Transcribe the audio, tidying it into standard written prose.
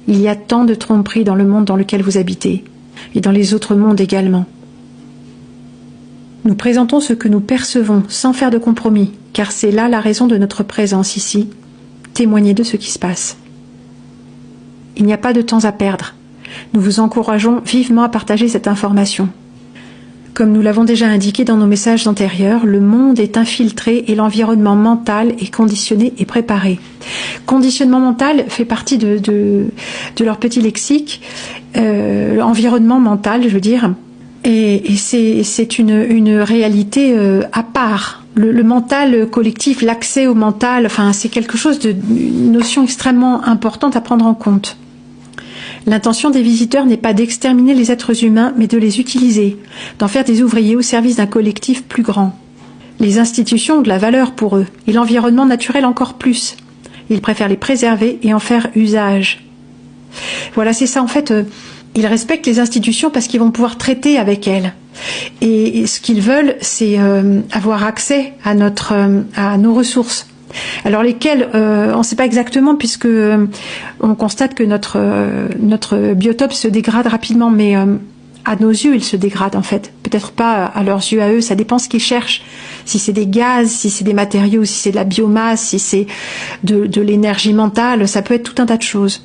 Il y a tant de tromperies dans le monde dans lequel vous habitez, et dans les autres mondes également. Nous présentons ce que nous percevons sans faire de compromis, car c'est là la raison de notre présence ici. Témoignez de ce qui se passe. Il n'y a pas de temps à perdre. Nous vous encourageons vivement à partager cette information. Comme nous l'avons déjà indiqué dans nos messages antérieurs, le monde est infiltré et l'environnement mental est conditionné et préparé. Conditionnement mental fait partie de leur petit lexique, environnement mental, je veux dire, et c'est une réalité à part. Le mental collectif, l'accès au mental, enfin, c'est quelque chose une notion extrêmement importante à prendre en compte. L'intention des visiteurs n'est pas d'exterminer les êtres humains, mais de les utiliser, d'en faire des ouvriers au service d'un collectif plus grand. Les institutions ont de la valeur pour eux, et l'environnement naturel encore plus. Ils préfèrent les préserver et en faire usage. Voilà, c'est ça en fait. Ils respectent les institutions parce qu'ils vont pouvoir traiter avec elles. Et ce qu'ils veulent, c'est avoir accès à nos ressources. Alors lesquelles, on ne sait pas exactement puisque on constate que notre biotope se dégrade rapidement, mais à nos yeux, il se dégrade en fait. Peut-être pas à leurs yeux à eux, ça dépend ce qu'ils cherchent. Si c'est des gaz, si c'est des matériaux, si c'est de la biomasse, si c'est de l'énergie mentale, ça peut être tout un tas de choses.